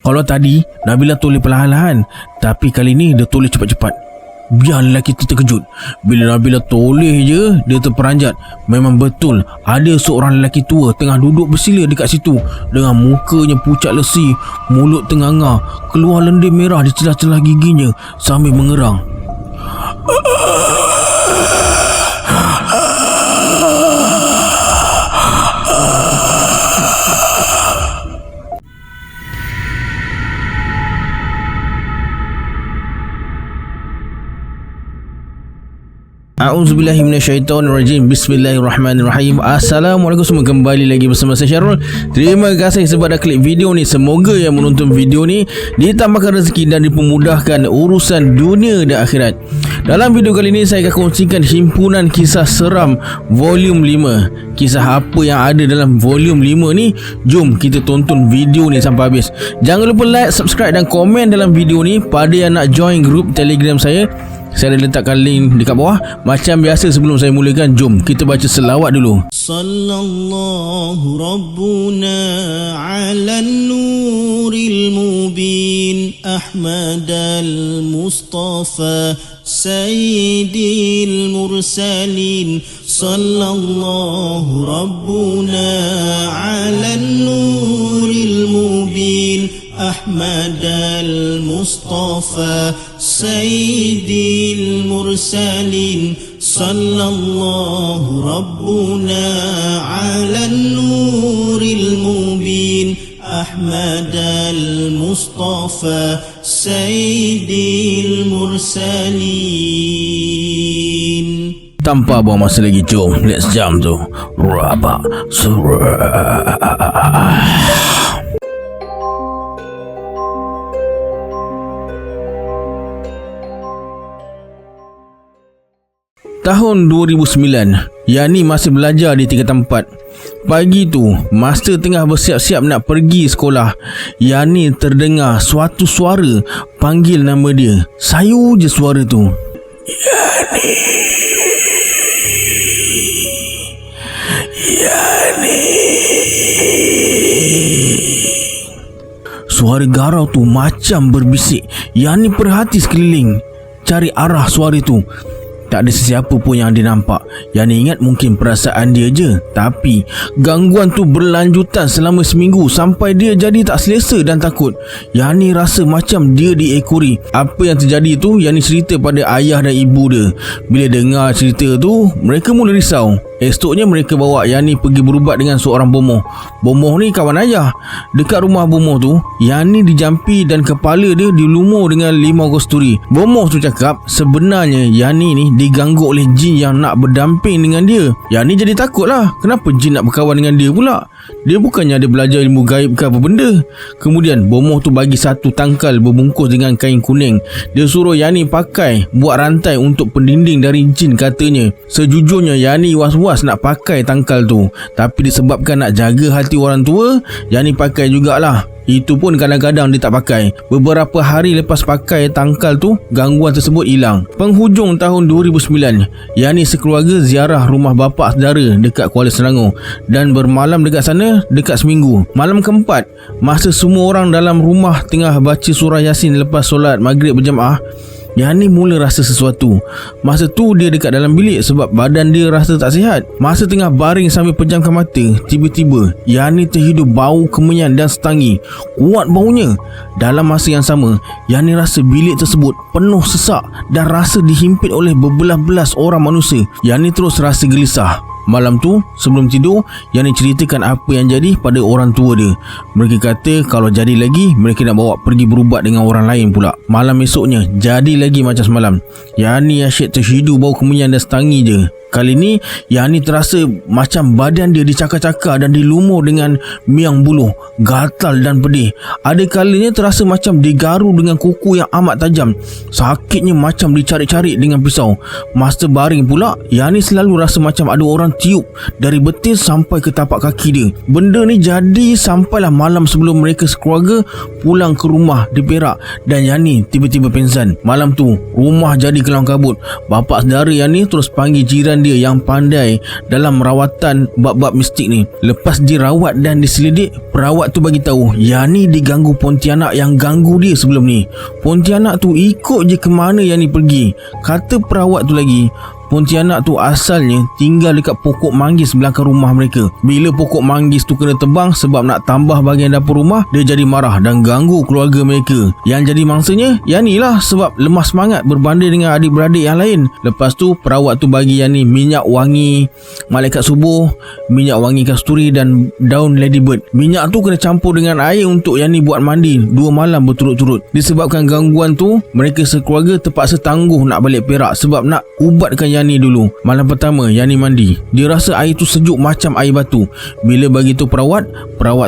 Kalau tadi Nabila tulis perlahan-lahan, tapi kali ni dia tulis cepat-cepat. Biar lelaki tu terkejut. Bila Nabila tulis je, dia terperanjat. Memang betul ada seorang lelaki tua tengah duduk bersila dekat situ, dengan mukanya pucat lesi, mulut tenganga, keluar lendir merah di celah-celah giginya sambil mengerang. A'udzubillahi minasyaitonirrajim. Bismillahirrahmanirrahim. Assalamualaikum semua, kembali lagi bersama saya Syarul. Terima kasih sebab dah klik video ni. Semoga yang menonton video ni ditambahkan rezeki dan dipermudahkan urusan dunia dan akhirat. Dalam video kali ini saya akan kongsikan himpunan kisah seram volume 5. Kisah apa yang ada dalam volume 5 ni? Jom kita tonton video ni sampai habis. Jangan lupa like, subscribe dan komen dalam video ni. Pada yang nak join grup Telegram saya ada letakkan link dekat bawah. Macam biasa sebelum saya mulakan, jom kita baca selawat dulu. Sallallahu Rabbuna ala nuril mubin Ahmad al-Mustafa Sayyidil Mursalin. Sallallahu Rabbuna ala nuril mubin Ahmad al-Mustafa Sayyidil Mursalin. Sallallahu Rabbuna ala nuril mubin Ahmad al-Mustafa Sayyidil Mursalin. Tanpa buang masa lagi, jom let's jump tu. Rabak surah. Tahun 2009, Yani masih belajar di tingkatan 4. Pagi tu, masa tengah bersiap-siap nak pergi sekolah, Yani terdengar suatu suara panggil nama dia. Sayu je suara tu. Yani, Yani. Suara garau tu macam berbisik. Yani perhati sekeliling, cari arah suara tu. Tak ada sesiapa pun yang dia nampak. Yani ingat mungkin perasaan dia je. Tapi gangguan tu berlanjutan selama seminggu sampai dia jadi tak selesa dan takut. Yani rasa macam dia diekori. Apa yang terjadi tu Yani cerita pada ayah dan ibu dia. Bila dengar cerita tu, mereka mula risau. Esoknya mereka bawa Yani pergi berubat dengan seorang bomoh. Bomoh ni kawan ayah. Dekat rumah bomoh tu, Yani dijampi dan kepala dia dilumur dengan limau kasturi. Bomoh tu cakap sebenarnya Yani ni diganggu oleh jin yang nak berdamping dengan dia. Yani jadi takut lah. Kenapa jin nak berkawan dengan dia pula? Dia bukannya ada belajar ilmu gaib ke apa benda. Kemudian bomoh tu bagi satu tangkal berbungkus dengan kain kuning. Dia suruh Yani pakai buat rantai untuk pendinding dari jin katanya. Sejujurnya Yani was-was nak pakai tangkal tu, tapi disebabkan nak jaga hati orang tua, Yani pakai jugalah. Itu pun kadang-kadang dia tak pakai. Beberapa hari lepas pakai tangkal tu, gangguan tersebut hilang. Penghujung tahun 2009, Yani sekeluarga ziarah rumah bapa saudara dekat Kuala Selangor dan bermalam dekat sana dekat seminggu. Malam keempat, masa semua orang dalam rumah tengah baca surah Yasin lepas solat maghrib berjamaah, Yani mula rasa sesuatu. Masa tu dia dekat dalam bilik sebab badan dia rasa tak sihat. Masa tengah baring sambil pejamkan mata, tiba-tiba Yani terhidup bau kemenyan dan setangi. Kuat baunya. Dalam masa yang sama, Yani rasa bilik tersebut penuh sesak dan rasa dihimpit oleh berbelas-belas orang manusia. Yani terus rasa gelisah. Malam tu sebelum tidur, Yani ceritakan apa yang jadi pada orang tua dia. Mereka kata kalau jadi lagi, mereka nak bawa pergi berubat dengan orang lain pula. Malam esoknya jadi lagi macam semalam. Yani asyik terhidu bau kemenyan dan setangi je. Kali ni Yani terasa macam badan dia dicakar-cakar dan dilumur dengan miang buluh, gatal dan pedih. Ada kalanya terasa macam digaru dengan kuku yang amat tajam. Sakitnya macam dicari-cari dengan pisau. Masa baring pula, Yani selalu rasa macam ada orang tiup dari betis sampai ke tapak kaki dia. Benda ni jadi sampailah malam sebelum mereka sekeluarga pulang ke rumah di Perak dan Yani tiba-tiba pingsan. Malam tu rumah jadi kelam kabut. Bapa saudara Yani terus panggil jiran dengan dia yang pandai dalam rawatan bab-bab mistik ni. Lepas dirawat dan diselidik, perawat tu bagi tahu Yani diganggu Pontianak yang ganggu dia sebelum ni. Pontianak tu ikut je ke mana Yani pergi. Kata perawat tu lagi, Pontianak tu asalnya tinggal dekat pokok manggis belakang rumah mereka. Bila pokok manggis tu kena tebang sebab nak tambah bahagian dapur rumah, dia jadi marah dan ganggu keluarga mereka. Yang jadi mangsanya Yani lah sebab lemah semangat berbanding dengan adik-beradik yang lain. Lepas tu perawat tu bagi Yani minyak wangi malaikat subuh, minyak wangi kasturi dan daun ladybird. Minyak tu kena campur dengan air untuk Yani buat mandi 2 malam berturut-turut. Disebabkan gangguan tu, mereka sekeluarga terpaksa tangguh nak balik Perak sebab nak ubatkan Yani dulu. Malam pertama Yani mandi, dia rasa air tu sejuk macam air batu. Bila bagi tu perawat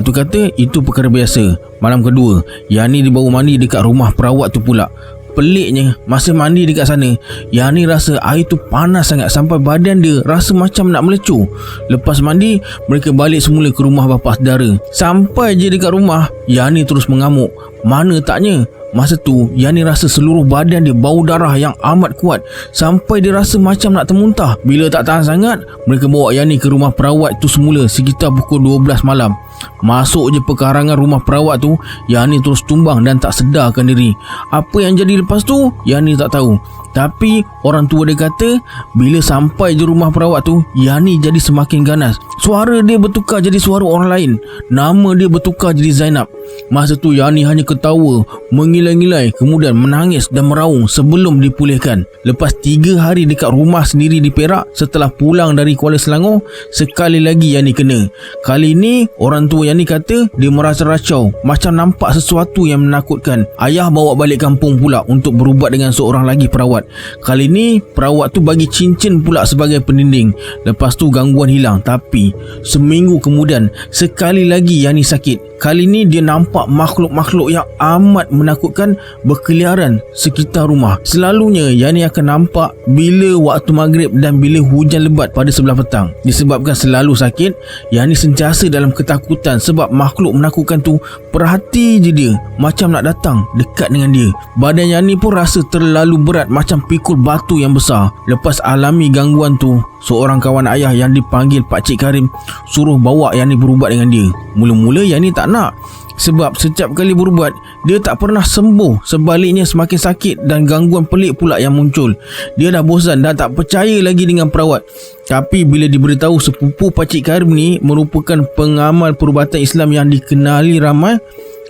tu kata itu perkara biasa. Malam kedua, Yani dibawa mandi dekat rumah perawat tu pula. Peliknya, masa mandi dekat sana, Yani rasa air tu panas sangat sampai badan dia rasa macam nak melecur. Lepas mandi, mereka balik semula ke rumah bapa saudara. Sampai je dekat rumah, Yani terus mengamuk. Mana taknya, masa tu Yani rasa seluruh badan dia bau darah yang amat kuat sampai dia rasa macam nak termuntah. Bila tak tahan sangat, mereka bawa Yani ke rumah perawat tu semula sekitar pukul 12 malam. Masuk je pekarangan rumah perawat tu, Yani terus tumbang dan tak sedarkan diri. Apa yang jadi lepas tu, Yani tak tahu. Tapi orang tua dia kata bila sampai je rumah perawat tu, Yani jadi semakin ganas. Suara dia bertukar jadi suara orang lain. Nama dia bertukar jadi Zainab. Masa tu Yani hanya ketawa, mengilai-ngilai, kemudian menangis dan meraung sebelum dipulihkan. Lepas 3 hari dekat rumah sendiri di Perak setelah pulang dari Kuala Selangor, sekali lagi Yani kena. Kali ni orang tua Yani kata dia merasa racau, macam nampak sesuatu yang menakutkan. Ayah bawa balik kampung pula untuk berubat dengan seorang lagi perawat. Kali ni perawat tu bagi cincin pula sebagai pendinding. Lepas tu gangguan hilang. Tapi seminggu kemudian sekali lagi Yani sakit. Kali ni dia nampak makhluk-makhluk yang amat menakutkan berkeliaran sekitar rumah. Selalunya Yani akan nampak bila waktu maghrib dan bila hujan lebat pada sebelah petang. Disebabkan selalu sakit, Yani sentiasa dalam ketakutan sebab makhluk menakutkan tu perhati je dia, macam nak datang dekat dengan dia. Badan Yani pun rasa terlalu berat macam pikul batu yang besar. Lepas alami gangguan tu, seorang kawan ayah yang dipanggil Pakcik Karim suruh bawa Yani berubat dengan dia. Mula-mula Yani tak nak sebab setiap kali berubat dia tak pernah sembuh. Sebaliknya semakin sakit dan gangguan pelik pula yang muncul. Dia dah bosan dan tak percaya lagi dengan perawat. Tapi bila diberitahu sepupu Pakcik Karim ni merupakan pengamal perubatan Islam yang dikenali ramai,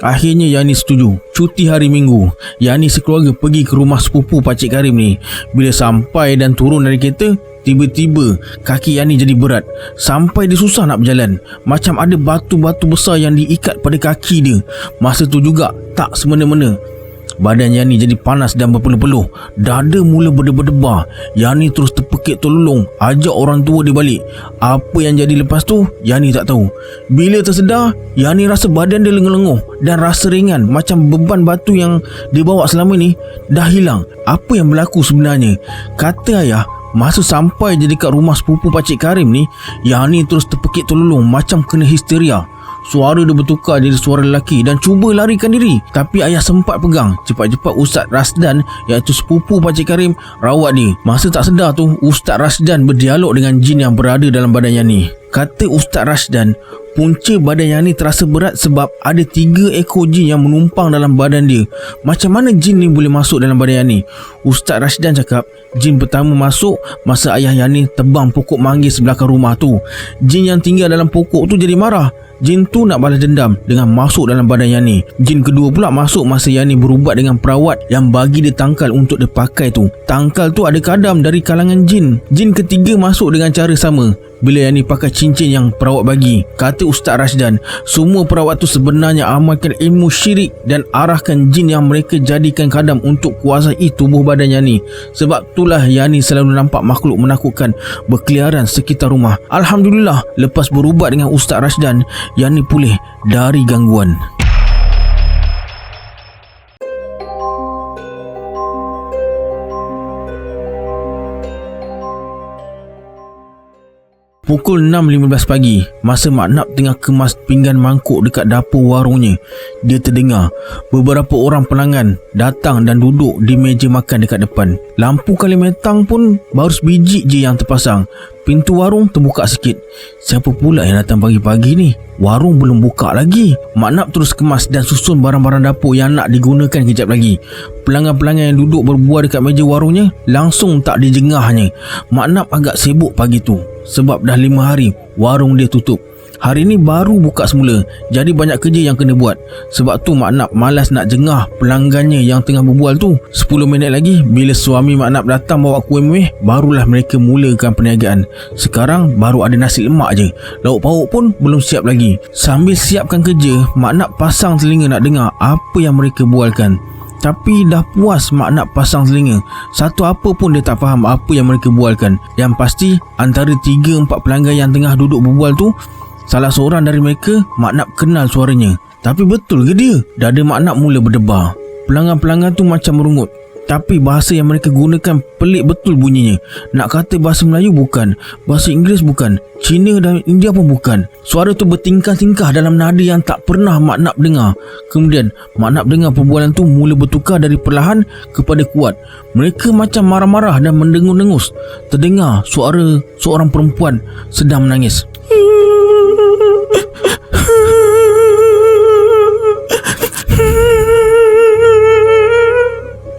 akhirnya Yani setuju. Cuti hari Minggu, Yani sekeluarga pergi ke rumah sepupu Pakcik Karim ni. Bila sampai dan turun dari kereta, tiba-tiba kaki Yani jadi berat sampai dia susah nak berjalan. Macam ada batu-batu besar yang diikat pada kaki dia. Masa tu juga tak semena-mena. Badan Yani jadi panas dan berpeluh-peluh. Dada mula berdebar-debar. Yani terus terpekik terlolong, ajak orang tua dia balik. Apa yang jadi lepas tu, Yani tak tahu. Bila tersedar, Yani rasa badan dia lenguh-lenguh dan rasa ringan, macam beban batu yang dia bawa selama ni dah hilang. Apa yang berlaku sebenarnya? Kata ayah, masa sampai je dekat rumah sepupu Pakcik Karim ni, Yani terus terpekik terlolong macam kena histeria. Suara dia bertukar jadi suara lelaki dan cuba larikan diri. Tapi ayah sempat pegang. Cepat-cepat Ustaz Rasdan, iaitu sepupu Pakcik Karim, rawat dia. Masa tak sedar tu, Ustaz Rasdan berdialog dengan jin yang berada dalam badan Yani. Kata Ustaz Rasdan, punca badan Yani terasa berat sebab ada 3 ekor jin yang menumpang dalam badan dia. Macam mana jin ni boleh masuk dalam badan Yani? Ustaz Rasdan cakap, jin pertama masuk masa ayah Yani tebang pokok manggis belakang rumah tu. Jin yang tinggal dalam pokok tu jadi marah. Jin tu nak balas dendam dengan masuk dalam badan Yani. Jin kedua pula masuk masa Yani berubat dengan perawat yang bagi dia tangkal untuk dia pakai tu. Tangkal tu ada kadam dari kalangan jin. Jin ketiga masuk dengan cara sama bila Yani pakai cincin yang perawat bagi. Kata Ustaz Rasdan, semua perawat tu sebenarnya amalkan ilmu syirik dan arahkan jin yang mereka jadikan kadam untuk kuasai tubuh badan Yani. Sebab itulah Yani selalu nampak makhluk menakutkan berkeliaran sekitar rumah. Alhamdulillah, lepas berubat dengan Ustaz Rasdan, Yani pulih dari gangguan. Pukul 6.15 pagi, masa Mak Nap tengah kemas pinggan mangkuk dekat dapur warungnya, dia terdengar beberapa orang pelanggan datang dan duduk di meja makan dekat depan. Lampu kalimetang pun baru sebiji je yang terpasang. Pintu warung terbuka sikit. Siapa pula yang datang pagi-pagi ni? Warung belum buka lagi. Mak Nap terus kemas dan susun barang-barang dapur yang nak digunakan kejap lagi. Pelanggan-pelanggan yang duduk berbual dekat meja warungnya langsung tak dijengahnya. Mak Nap agak sibuk pagi tu sebab dah 5 hari warung dia tutup. Hari ni baru buka semula, jadi banyak kerja yang kena buat. Sebab tu Mak Nap malas nak jengah pelanggannya yang tengah berbual tu. 10 minit lagi bila suami Mak Nap datang bawa kuih meh, barulah mereka mulakan perniagaan. Sekarang baru ada nasi lemak je. Lauk pauk pun belum siap lagi. Sambil siapkan kerja, Mak Nap pasang telinga nak dengar apa yang mereka bualkan. Tapi dah puas Mak Nap pasang telinga. Satu apa pun dia tak faham apa yang mereka bualkan. Yang pasti antara 3-4 pelanggan yang tengah duduk berbual tu, salah seorang dari mereka Mak Nap kenal suaranya. Tapi betul ke dia? Dada Mak Nap mula berdebar. Pelanggan-pelanggan tu macam merungut. Tapi bahasa yang mereka gunakan pelik betul bunyinya. Nak kata bahasa Melayu bukan, bahasa Inggeris bukan, Cina dan India pun bukan. Suara tu bertingkah-tingkah dalam nada yang tak pernah Mak Nap dengar. Kemudian Mak Nap dengar perbualan tu mula bertukar dari perlahan kepada kuat. Mereka macam marah-marah dan mendengus-dengus. Terdengar suara seorang perempuan sedang menangis.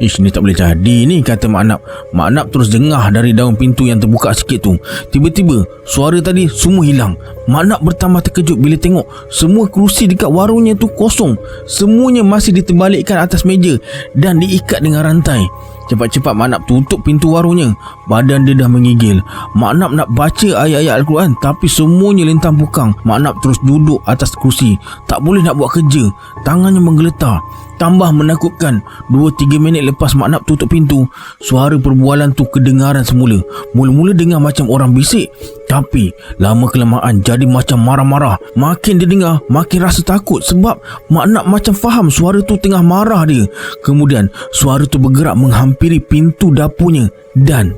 Ish, ni tak boleh jadi ni, kata Mak Nap. Mak Nap terus jengah dari daun pintu yang terbuka sikit tu. Tiba-tiba suara tadi semua hilang. Mak Nap bertambah terkejut bila tengok semua kerusi dekat warungnya tu kosong. Semuanya masih diterbalikkan atas meja dan diikat dengan rantai. Cepat-cepat Mak Nap tutup pintu warungnya. Badan dia dah menggigil. Mak Nap nak baca ayat-ayat Al-Quran, tapi semuanya lintang pukang. Mak Nap terus duduk atas kerusi. Tak boleh nak buat kerja. Tangannya menggeletar. Tambah menakutkan, 2-3 minit lepas Mak Nap tutup pintu, suara perbualan tu kedengaran semula. Mula-mula dengar macam orang bisik, tapi lama kelamaan jadi macam marah-marah. Makin dia dengar, makin rasa takut sebab Mak Nap macam faham suara tu tengah marah dia. Kemudian suara tu bergerak menghampiri pintu dapurnya dan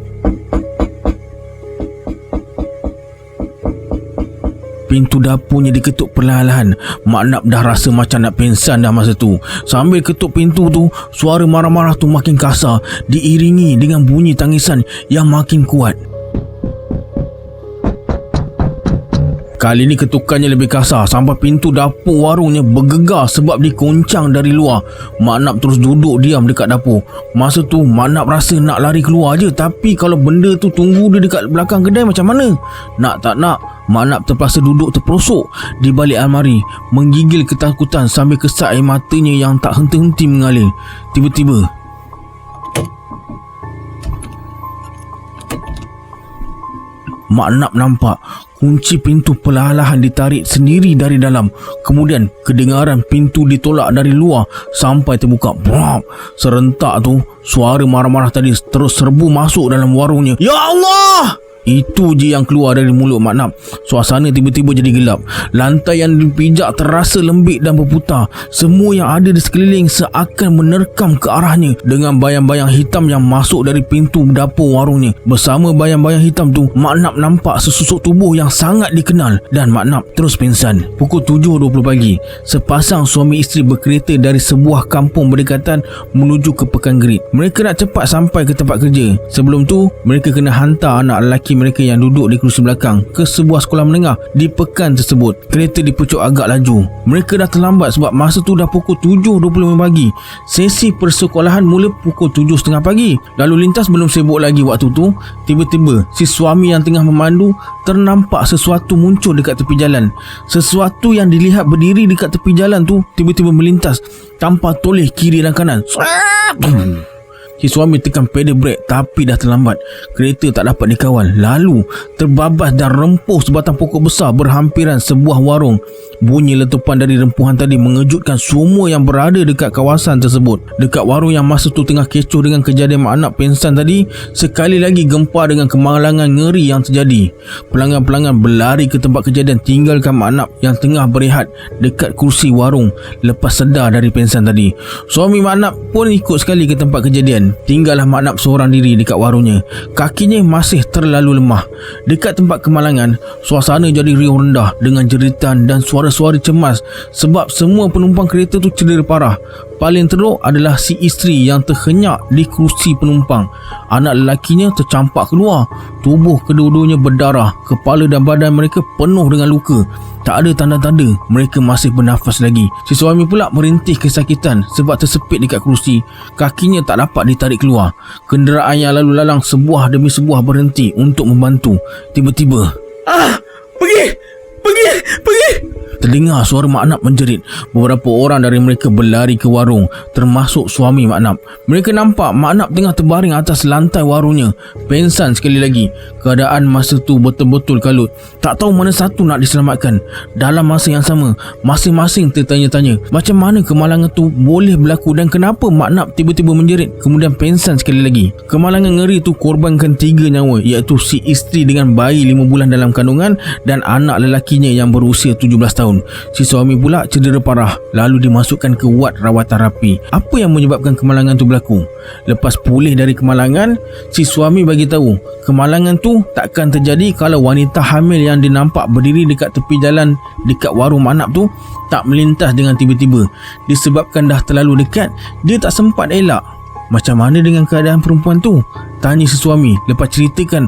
pintu dapurnya diketuk perlahan-lahan. Mak Nap dah rasa macam nak pingsan dah masa tu. Sambil ketuk pintu tu, suara marah-marah tu makin kasar, diiringi dengan bunyi tangisan yang makin kuat. Kali ni ketukannya lebih kasar sampai pintu dapur warungnya bergegar sebab dikoncang dari luar. Mak Nap terus duduk diam dekat dapur. Masa tu Mak Nap rasa nak lari keluar je, tapi kalau benda tu tunggu dia dekat belakang kedai macam mana? Nak tak nak, Mak Nap terpaksa duduk terperosok di balik almari, menggigil ketakutan sambil kesat air matanya yang tak henti-henti mengalir. Tiba-tiba Mak Nap nampak kunci pintu perlahan-lahan ditarik sendiri dari dalam. Kemudian kedengaran pintu ditolak dari luar sampai terbuka. Brrr. Serentak tu suara marah-marah tadi terus serbu masuk dalam warungnya. Ya Allah! Itu je yang keluar dari mulut Mak Nap. Suasana tiba-tiba jadi gelap. Lantai yang dipijak terasa lembik dan berputar. Semua yang ada di sekeliling seakan menerkam ke arahnya dengan bayang-bayang hitam yang masuk dari pintu dapur warungnya. Bersama bayang-bayang hitam tu, Mak Nap nampak sesusuk tubuh yang sangat dikenal dan Mak Nap terus pingsan. Pukul 7.20 pagi, sepasang suami isteri berkereta dari sebuah kampung berdekatan menuju ke Pekan Gerit. Mereka nak cepat sampai ke tempat kerja. Sebelum tu, mereka kena hantar anak lelaki mereka yang duduk di kerusi belakang ke sebuah sekolah menengah di pekan tersebut. Kereta dipucuk agak laju. Mereka dah terlambat sebab masa tu dah pukul 7.25 pagi. Sesi persekolahan mula pukul 7.30 pagi. Lalu lintas belum sibuk lagi waktu tu. Tiba-tiba si suami yang tengah memandu ternampak sesuatu muncul dekat tepi jalan. Sesuatu yang dilihat berdiri dekat tepi jalan tu tiba-tiba melintas tanpa toleh kiri dan kanan. Si suami tekan pedal brek tapi dah terlambat. Kereta tak dapat dikawal. Lalu terbabas dan rempuh sebatang pokok besar berhampiran sebuah warung. Bunyi letupan dari rempuhan tadi mengejutkan semua yang berada dekat kawasan tersebut. Dekat warung yang masa tu tengah kecoh dengan kejadian Mak Nap pingsan tadi, sekali lagi gempa dengan kemalangan ngeri yang terjadi. Pelanggan-pelanggan berlari ke tempat kejadian, tinggalkan Mak Nap yang tengah berehat dekat kursi warung lepas sedar dari pingsan tadi. Suami Mak Nap pun ikut sekali ke tempat kejadian. Kemudian tinggallah Mak Nap seorang diri dekat warungnya. Kakinya masih terlalu lemah. Dekat tempat kemalangan, suasana jadi riuh rendah dengan jeritan dan suara-suara cemas sebab semua penumpang kereta tu cedera parah. Paling teruk adalah si isteri yang terhenyak di kerusi penumpang. Anak lelakinya tercampak keluar. Tubuh kedua-duanya berdarah. Kepala dan badan mereka penuh dengan luka. Tak ada tanda-tanda mereka masih bernafas lagi. Si suami pula merintih kesakitan sebab tersepit dekat kerusi. Kakinya tak dapat ditarik keluar. Kenderaan yang lalu lalang sebuah demi sebuah berhenti untuk membantu. Tiba-tiba, Pergi! Terdengar suara Mak Nap menjerit. Beberapa orang dari mereka berlari ke warung, termasuk suami Mak Nap. Mereka nampak Mak Nap tengah terbaring atas lantai warungnya, pengsan sekali lagi. Keadaan masa tu betul-betul kalut. Tak tahu mana satu nak diselamatkan. Dalam masa yang sama, masing-masing tertanya-tanya macam mana kemalangan tu boleh berlaku dan kenapa Mak Nap tiba-tiba menjerit kemudian pengsan sekali lagi. Kemalangan ngeri tu korbankan 3 nyawa, iaitu si isteri dengan bayi 5 bulan dalam kandungan dan anak lelakinya yang berusia 17 tahun. Si suami pula cedera parah lalu dimasukkan ke wad rawatan rapi. Apa yang menyebabkan kemalangan tu berlaku? Lepas pulih dari kemalangan, si suami bagi tahu kemalangan tu takkan terjadi kalau wanita hamil yang dinampak berdiri dekat tepi jalan dekat warung Mak Nap tu tak melintas dengan tiba-tiba. Disebabkan dah terlalu dekat, dia tak sempat elak. Macam mana dengan keadaan perempuan tu? Tanya si suami lepas ceritakan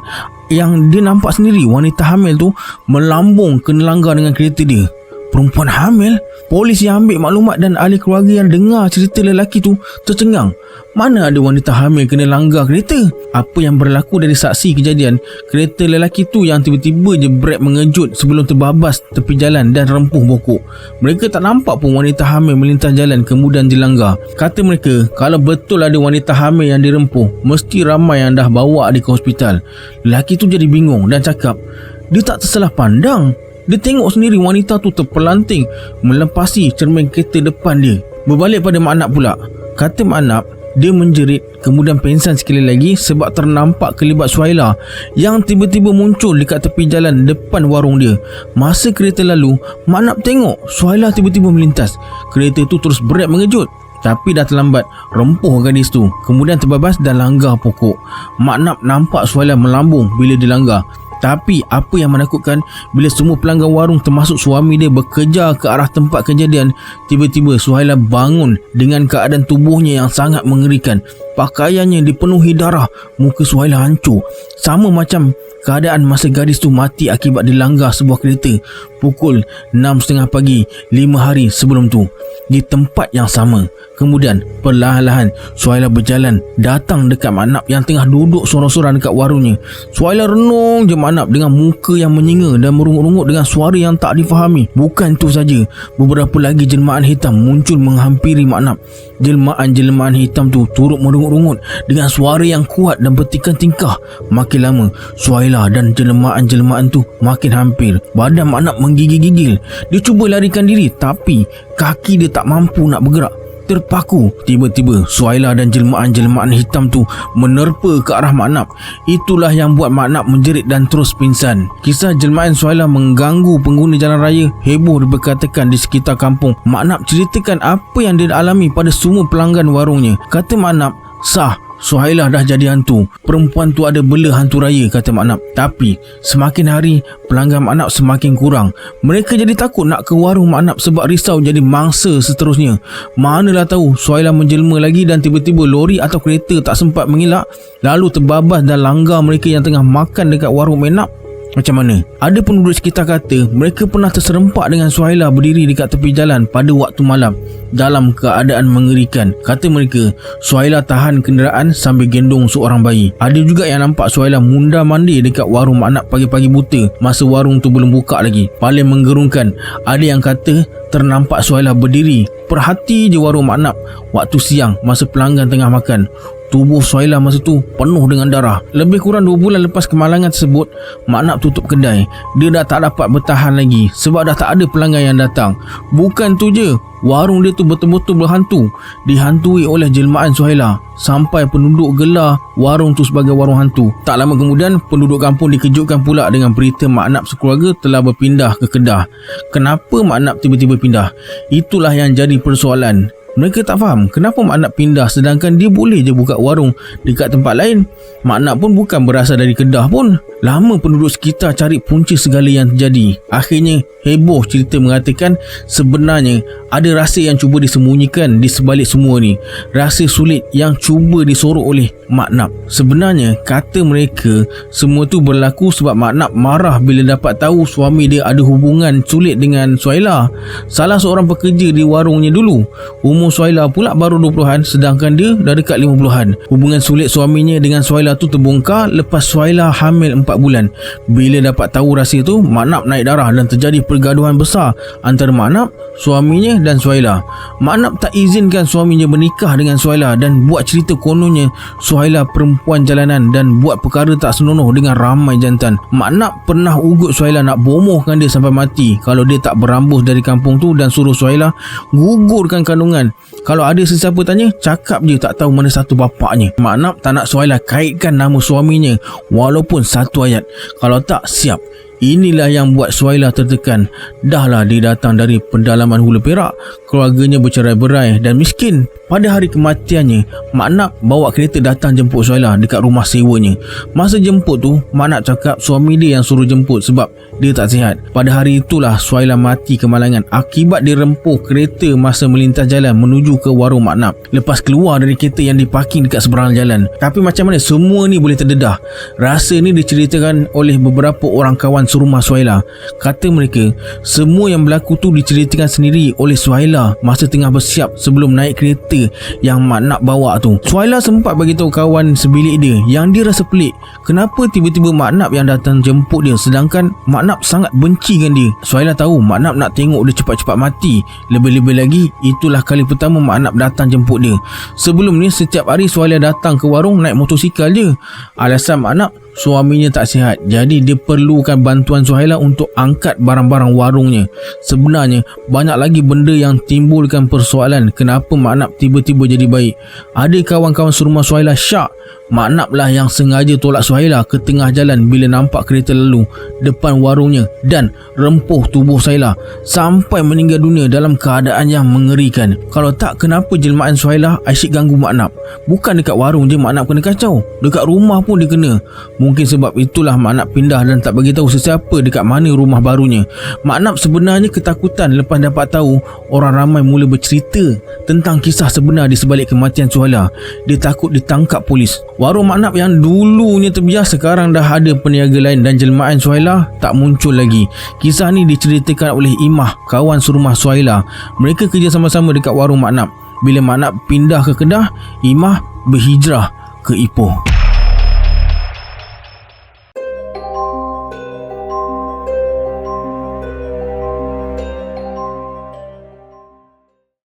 yang dia nampak sendiri wanita hamil tu melambung kena langgar dengan kereta dia. Perempuan hamil? Polis yang ambil maklumat dan ahli keluarga yang dengar cerita lelaki tu tercengang. Mana ada wanita hamil kena langgar kereta? Apa yang berlaku dari saksi kejadian, kereta lelaki tu yang tiba-tiba je brek mengejut sebelum terbabas tepi jalan dan rempuh pokok. Mereka tak nampak pun wanita hamil melintas jalan kemudian dilanggar. Kata mereka, kalau betul ada wanita hamil yang dirempuh, mesti ramai yang dah bawa dia ke hospital. Lelaki tu jadi bingung dan cakap, dia tak tersalah pandang. Dia tengok sendiri wanita tu terpelanting melepasi cermin kereta depan dia. Berbalik pada Mak Nap pula. Kata Mak Nap, dia menjerit kemudian pengsan sekali lagi sebab ternampak kelibat Suhaila yang tiba-tiba muncul dekat tepi jalan depan warung dia. Masa kereta lalu, Mak Nap tengok Suhaila tiba-tiba melintas. Kereta tu terus brek mengejut. Tapi dah terlambat, rempuh gadis tu kemudian terbabas dan langgar pokok. Mak Nap nampak Suhaila melambung bila dilanggar. Tapi apa yang menakutkan, bila semua pelanggan warung termasuk suami dia bekerja ke arah tempat kejadian, tiba-tiba Suhaila bangun dengan keadaan tubuhnya yang sangat mengerikan. Pakaiannya dipenuhi darah, muka Suhaila hancur. Sama macam keadaan masa gadis tu mati akibat dilanggar sebuah kereta pukul 6.30 pagi 5 hari sebelum tu di tempat yang sama. Kemudian perlahan-lahan Suhaila berjalan datang dekat Mak Nap yang tengah duduk sorang-sorang dekat warungnya. Suhaila renung je Mak Nap dengan muka yang menyinga dan merungut-rungut dengan suara yang tak difahami. Bukan itu saja, beberapa lagi jelmaan hitam muncul menghampiri Mak Nap. Jelmaan-jelmaan hitam tu turut merungut-rungut dengan suara yang kuat dan bertikan tingkah. Makin lama Suhaila dan jelmaan-jelmaan tu makin hampir. Badan Mak Nap menggigil-gigil. Dia cuba larikan diri tapi kaki dia tak mampu nak bergerak. Terpaku. Tiba-tiba Suhaila dan jelmaan-jelmaan hitam tu menerpa ke arah Mak Nap. Itulah yang buat Mak Nap menjerit dan terus pingsan. Kisah jelmaan Suhaila mengganggu pengguna jalan raya, heboh diberkatakan di sekitar kampung. Mak Nap ceritakan apa yang dia alami pada semua pelanggan warungnya. Kata Mak Nap, sah, Suhaila dah jadi hantu. Perempuan tu ada bela hantu raya, kata Mak Nap. Tapi semakin hari pelanggan Mak Nap semakin kurang. Mereka jadi takut nak ke warung Mak Nap sebab risau jadi mangsa seterusnya. Manalah tahu Suhaila menjelma lagi dan tiba-tiba lori atau kereta tak sempat mengelak lalu terbabas dan langgar mereka yang tengah makan dekat warung Mak Nap. Macam mana? Ada penduduk sekitar kata mereka pernah terserempak dengan Suhaila berdiri dekat tepi jalan pada waktu malam dalam keadaan mengerikan. Kata mereka, Suhaila tahan kenderaan sambil gendong seorang bayi. Ada juga yang nampak Suhaila mundar-mandir dekat warung Mak Nap pagi-pagi buta masa warung tu belum buka lagi. Paling menggerunkan, ada yang kata ternampak Suhaila berdiri perhati je warung Mak Nap waktu siang masa pelanggan tengah makan. Tubuh Suhaila masa tu penuh dengan darah. Lebih kurang 2 bulan lepas kemalangan tersebut, Mak Nap tutup kedai. Dia dah tak dapat bertahan lagi sebab dah tak ada pelanggan yang datang. Bukan tu je, warung dia tu betul-betul berhantu. Dihantui oleh jelmaan Suhaila sampai penduduk gelar warung tu sebagai warung hantu. Tak lama kemudian, penduduk kampung dikejutkan pula dengan berita Mak Nap sekeluarga telah berpindah ke Kedah. Kenapa Mak Nap tiba-tiba pindah? Itulah yang jadi persoalan. Mereka tak faham kenapa Mak Nap pindah sedangkan dia boleh je buka warung dekat tempat lain. Mak Nap pun bukan berasal dari Kedah pun. Lama penduduk sekitar cari punca segala yang terjadi. Akhirnya heboh cerita mengatakan sebenarnya ada rahsia yang cuba disembunyikan di sebalik semua ni. Rahsia sulit yang cuba disorok oleh Mak Nap. Sebenarnya kata mereka semua tu berlaku sebab Mak Nap marah bila dapat tahu suami dia ada hubungan sulit dengan Suhaila, salah seorang pekerja di warungnya dulu. Umur Suhaila pula baru 20-an sedangkan dia dah dekat 50-an. Hubungan sulit suaminya dengan Suhaila tu terbongkar lepas Suhaila hamil 4 bulan. Bila dapat tahu rahsia tu, Mak Nap naik darah dan terjadi pergaduhan besar antara Mak Nap, suaminya dan Suhaila. Mak Nap tak izinkan suaminya menikah dengan Suhaila dan buat cerita kononnya Suhaila perempuan jalanan dan buat perkara tak senonoh dengan ramai jantan. Mak Nap pernah ugut Suhaila nak bomohkan dia sampai mati kalau dia tak berambus dari kampung tu dan suruh Suhaila gugurkan kandungan. Kalau ada sesiapa tanya, cakap je tak tahu mana satu bapaknya. Mak Nap tak nak Suhaila kaitkan nama suaminya walaupun satu ayat. Kalau tak, siap. Inilah yang buat Suhaila tertekan. Dahlah dia datang dari pendalaman Hulu Perak, keluarganya bercerai-berai dan miskin. Pada hari kematiannya, Mak Nap bawa kereta datang jemput Suhaila dekat rumah sewanya. Masa jemput tu, Mak Nap cakap suami dia yang suruh jemput sebab dia tak sihat. Pada hari itulah Suhaila mati kemalangan akibat dirempuh kereta masa melintas jalan menuju ke warung Mak Nap. Lepas keluar dari kereta yang diparking dekat seberang jalan. Tapi macam mana semua ni boleh terdedah? Rahsia ni diceritakan oleh beberapa orang kawan serumah Suhaila. Kata mereka, semua yang berlaku tu diceritakan sendiri oleh Suhaila masa tengah bersiap sebelum naik kereta yang Mak Nap bawa tu. Suhaila sempat bagi tahu kawan sebilik dia yang dia rasa pelik. Kenapa tiba-tiba Mak Nap yang datang jemput dia sedangkan Mak Nap sangat benci dengan dia. Suhaila tahu Mak Nap nak tengok dia cepat-cepat mati. Lebih-lebih lagi, itulah kali pertama Mak Nap datang jemput dia. Sebelum ni setiap hari Suhaila datang ke warung naik motosikal je. Alasan Mak Nap, suaminya tak sihat, jadi dia perlukan bantuan Suhaila untuk angkat barang-barang warungnya. Sebenarnya banyak lagi benda yang timbulkan persoalan kenapa Mak Nap tiba-tiba jadi baik. Ada kawan-kawan serumah Suhaila syak Mak Nap lah yang sengaja tolak Suhaila ke tengah jalan bila nampak kereta lalu depan warungnya dan rempuh tubuh Suhaila sampai meninggal dunia dalam keadaan yang mengerikan. Kalau tak, kenapa jelmaan Suhaila asyik ganggu Mak Nap? Bukan dekat warung je Mak Nap kena kacau, dekat rumah pun dia kena. Mungkin sebab itulah Mak Nap pindah dan tak bagi tahu sesiapa dekat mana rumah barunya. Mak Nap sebenarnya ketakutan lepas dapat tahu orang ramai mula bercerita tentang kisah sebenar di sebalik kematian Suhaila. Dia takut ditangkap polis. Warung Mak Nap yang dulunya terbiar sekarang dah ada peniaga lain dan jelmaan Suhaila tak muncul lagi. Kisah ni diceritakan oleh Imah, kawan serumah Suhaila. Mereka kerja sama-sama dekat warung Mak Nap. Bila Mak Nap pindah ke Kedah, Imah berhijrah ke Ipoh.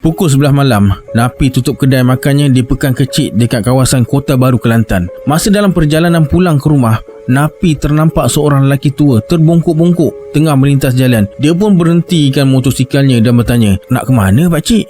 Pukul 11 malam, Napi tutup kedai makannya di Pekan Kecil dekat kawasan Kota Baru, Kelantan. Masa dalam perjalanan pulang ke rumah, Napi ternampak seorang lelaki tua terbongkok-bongkok tengah melintas jalan. Dia pun berhentikan motosikalnya dan bertanya, "Nak ke mana pakcik?"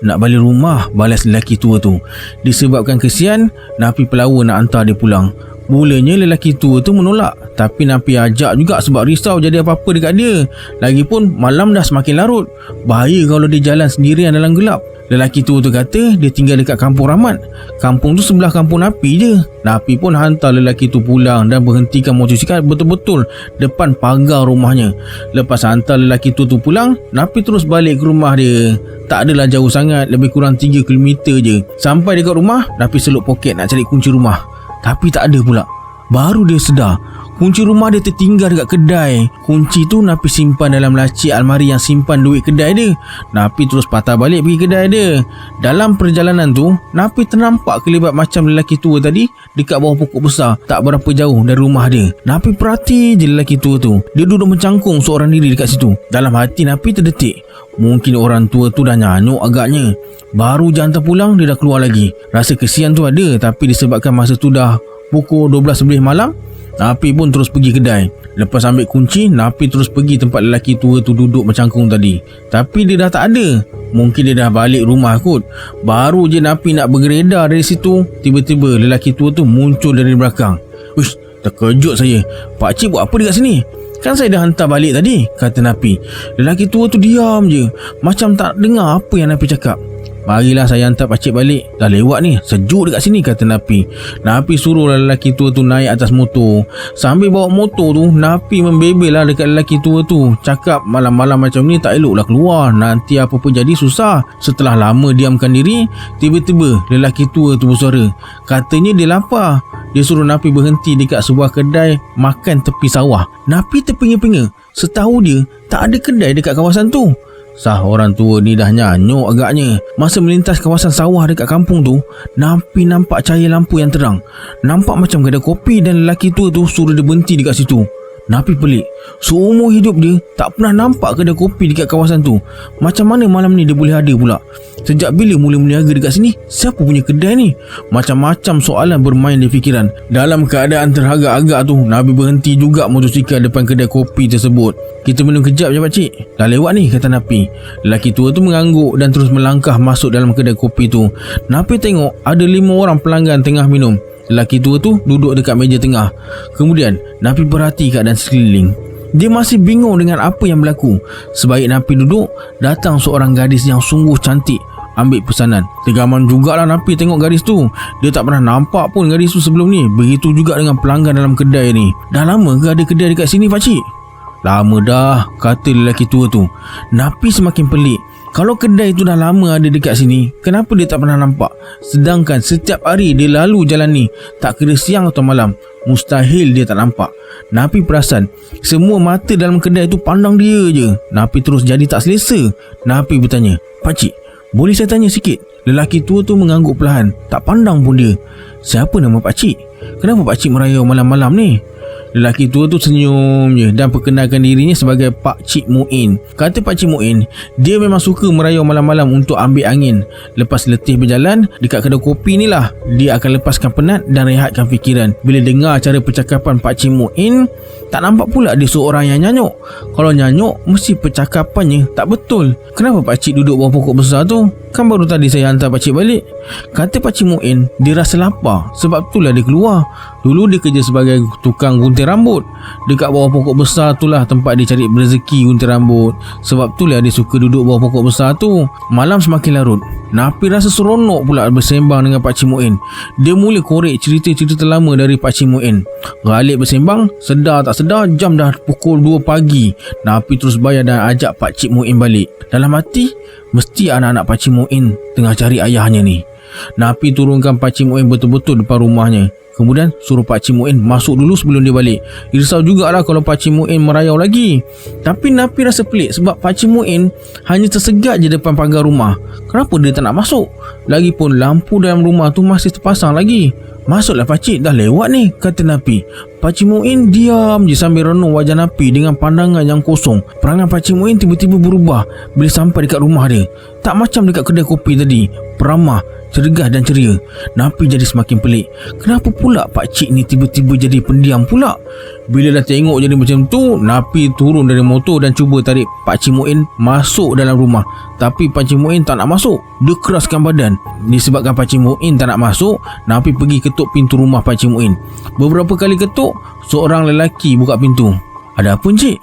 "Nak balik rumah," balas lelaki tua tu. Disebabkan kesian, Napi pelawa nak hantar dia pulang. Mulanya lelaki tua tu menolak, tapi Napi ajak juga sebab risau jadi apa-apa dekat dia. Lagipun malam dah semakin larut, bahaya kalau dia jalan sendirian dalam gelap. Lelaki tua tu kata dia tinggal dekat Kampung Rahmat. Kampung tu sebelah kampung Napi je. Napi pun hantar lelaki tu pulang dan berhentikan motosikal betul-betul depan pagar rumahnya. Lepas hantar lelaki tu pulang, Napi terus balik ke rumah dia. Tak adalah jauh sangat, lebih kurang 3 km je. Sampai dekat rumah, Napi seluk poket nak cari kunci rumah. Tapi tak ada pula. Baru dia sedar, kunci rumah dia tertinggal dekat kedai. Kunci tu Napi simpan dalam laci almari yang simpan duit kedai dia. Napi terus patah balik pergi kedai dia. Dalam perjalanan tu, Napi ternampak kelibat macam lelaki tua tadi dekat bawah pokok besar tak berapa jauh dari rumah dia. Napi perhati je lelaki tua tu. Dia duduk mencangkung seorang diri dekat situ. Dalam hati Napi terdetik, mungkin orang tua tu dah nyanyuk agaknya. Baru je hantar pulang, dia dah keluar lagi. Rasa kesian tu ada, tapi disebabkan masa tu dah pukul 12 lebih malam, Napi pun terus pergi kedai. Lepas ambil kunci, Napi terus pergi tempat lelaki tua tu duduk mencangkung tadi. Tapi dia dah tak ada. Mungkin dia dah balik rumah kot. Baru je Napi nak bergeredar dari situ, tiba-tiba lelaki tua tu muncul dari belakang. "Uish, terkejut saya. Pakcik buat apa dekat sini? Kan saya dah hantar balik tadi," kata Napi. Lelaki tua tu diam je, macam tak dengar apa yang Napi cakap. Marilah saya hantar pakcik balik. Dah lewat ni, sejuk dekat sini, kata Napi. Napi suruh lelaki tua tu naik atas motor. Sambil bawa motor tu, Napi membebel lah dekat lelaki tua tu. Cakap malam-malam macam ni tak eloklah keluar, nanti apa pun jadi susah. Setelah lama diamkan diri, tiba-tiba lelaki tua tu bersuara. Katanya dia lapar. Dia suruh Napi berhenti dekat sebuah kedai makan tepi sawah. Napi terpenga-penga. Setahu dia, tak ada kedai dekat kawasan tu. Sah orang tua ni dah nyanyuk agaknya. Masa melintas kawasan sawah dekat kampung tu, Napi nampak cahaya lampu yang terang. Nampak macam kedai kopi dan lelaki tua tu suruh dia berhenti dekat situ. Napi pelik. Seumur hidup dia tak pernah nampak kedai kopi dekat kawasan tu. Macam mana malam ni dia boleh ada pula? Sejak bila mula meniaga dekat sini? Siapa punya kedai ni? Macam-macam soalan bermain di fikiran. Dalam keadaan terhagak-agak tu, Napi berhenti juga motosikal depan kedai kopi tersebut. Kita minum kejap je pakcik. Dah lewat ni, kata Napi. Lelaki tua tu mengangguk dan terus melangkah masuk dalam kedai kopi tu. Napi tengok ada 5 orang pelanggan tengah minum. Lelaki tua tu duduk dekat meja tengah. Kemudian Napi perhati keadaan sekeliling. Dia masih bingung dengan apa yang berlaku. Sebaik Napi duduk, datang seorang gadis yang sungguh cantik ambil pesanan. Tergaman jugalah Napi tengok gadis tu. Dia tak pernah nampak pun gadis tu sebelum ni. Begitu juga dengan pelanggan dalam kedai ni. Dah lama ke ada kedai dekat sini pakcik? Lama dah, kata lelaki tua tu. Napi semakin pelik. Kalau kedai tu dah lama ada dekat sini, kenapa dia tak pernah nampak? Sedangkan setiap hari dia lalu jalan ni, tak kira siang atau malam, mustahil dia tak nampak. Napi perasan semua mata dalam kedai tu pandang dia je. Napi terus jadi tak selesa. Napi bertanya, pakcik, boleh saya tanya sikit? Lelaki tua tu mengangguk perlahan, tak pandang pun dia. Siapa nama pakcik? Kenapa pakcik merayau malam-malam ni? Lelaki tua tu senyum je dan perkenalkan dirinya sebagai Pakcik Muin. Kata Pakcik Muin, dia memang suka merayau malam-malam untuk ambil angin. Lepas letih berjalan dekat kedai kopi ni lah, dia akan lepaskan penat dan rehatkan fikiran. Bila dengar cara percakapan Pakcik Muin, tak nampak pula dia seorang yang nyanyuk. Kalau nyanyuk, mesti percakapannya tak betul. Kenapa pakcik duduk bawah pokok besar tu? Kan baru tadi saya hantar pakcik balik. Kata Pakcik Muin, dia rasa lapar, sebab itulah dia keluar. Dulu dia kerja sebagai tukang gunting rambut. Dekat bawah pokok besar tu lah tempat dia cari rezeki gunting rambut. Sebab itulah dia suka duduk bawah pokok besar tu. Malam semakin larut, Napi rasa seronok pula bersembang dengan Pakcik Muin. Dia mula korek cerita-cerita lama dari Pakcik Muin. Galik bersembang, sedar tak sedar jam dah pukul 2 pagi. Napi terus bayar dan ajak Pakcik Muin balik. Dalam hati, mesti anak-anak Pakcik Muin tengah cari ayahnya ni. Napi turunkan Pakcik Muin betul-betul depan rumahnya. Kemudian suruh Pakcik Muin masuk dulu sebelum dia balik. Risau jugalah kalau Pakcik Muin merayau lagi. Tapi Napi rasa pelik sebab Pakcik Muin hanya tersegat je depan pagar rumah. Kenapa dia tak nak masuk? Lagipun lampu dalam rumah tu masih terpasang lagi. Masuklah pakcik, dah lewat ni, kata Napi. Pakcik Muin diam je sambil renung wajah Napi dengan pandangan yang kosong. Perangai Pakcik Muin tiba-tiba berubah bila sampai dekat rumah dia. Tak macam dekat kedai kopi tadi. Peramah, cergas dan ceria. Napi jadi semakin pelik. Kenapa pula pakcik ni tiba-tiba jadi pendiam pula? Bila dah tengok jadi macam tu, Napi turun dari motor dan cuba tarik Pakcik Muin masuk dalam rumah. Tapi Pakcik Muin tak nak masuk. Dia keraskan badan. Disebabkan Pakcik Muin tak nak masuk, Napi pergi ketuk pintu rumah Pakcik Muin. Beberapa kali ketuk, seorang lelaki buka pintu. Ada apa encik?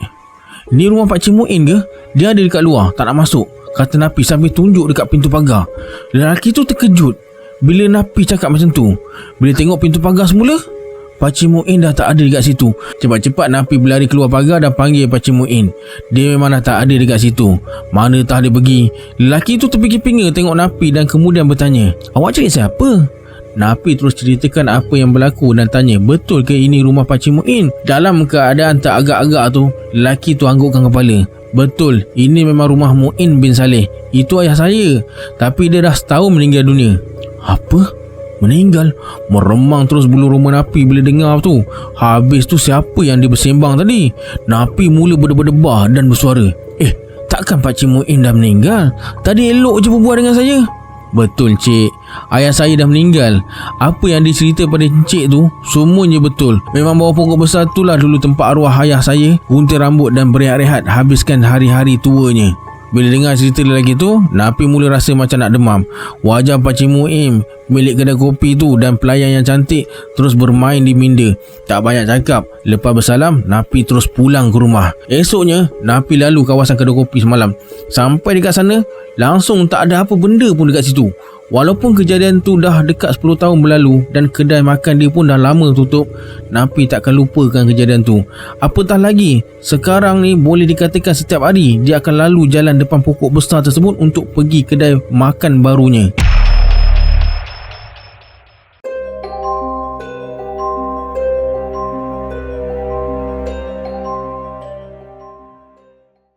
Ni rumah Pakcik Muin ke? Dia ada dekat luar, tak nak masuk, kata Napi sambil tunjuk dekat pintu pagar. Lelaki tu terkejut bila Napi cakap macam tu. Bila tengok pintu pagar semula, Pakcik Muin dah tak ada dekat situ. Cepat-cepat Napi berlari keluar pagar dan panggil Pakcik Muin. Dia memang dah tak ada dekat situ. Mana tahu dia pergi. Lelaki tu terpinga-pinga tengok Napi dan kemudian bertanya, awak cari siapa? Napi terus ceritakan apa yang berlaku dan tanya, betul ke ini rumah Pakcik Muin? Dalam keadaan tak agak-agak tu, lelaki tu anggukkan kepala. Betul, ini memang rumah Muin bin Saleh. Itu ayah saya. Tapi dia dah setahun meninggal dunia. Apa? Meninggal? Meremang terus bulu rumah Napi bila dengar tu. Habis tu siapa yang dia bersembang tadi? Napi mula berdebar-debar dan bersuara, takkan Pakcik Muin dah meninggal? Tadi elok je berbual dengan saya. Betul cik, ayah saya dah meninggal. Apa yang dicerita pada encik tu semuanya betul. Memang bawah pokok besar tu lah dulu tempat arwah ayah saya gunting rambut dan berehat-rehat habiskan hari-hari tuanya. Bila dengar cerita lelaki tu, Napi mula rasa macam nak demam. Wajah Pakcik Muim, milik kedai kopi tu, dan pelayan yang cantik terus bermain di minda. Tak banyak cakap, lepas bersalam, Napi terus pulang ke rumah. Esoknya, Napi lalu kawasan kedai kopi semalam. Sampai dekat sana, langsung tak ada apa benda pun dekat situ. Walaupun kejadian tu dah dekat 10 tahun berlalu dan kedai makan dia pun dah lama tutup, Napi takkan lupakan kejadian tu. Apatah lagi, sekarang ni boleh dikatakan setiap hari dia akan lalu jalan depan pokok besar tersebut untuk pergi kedai makan barunya.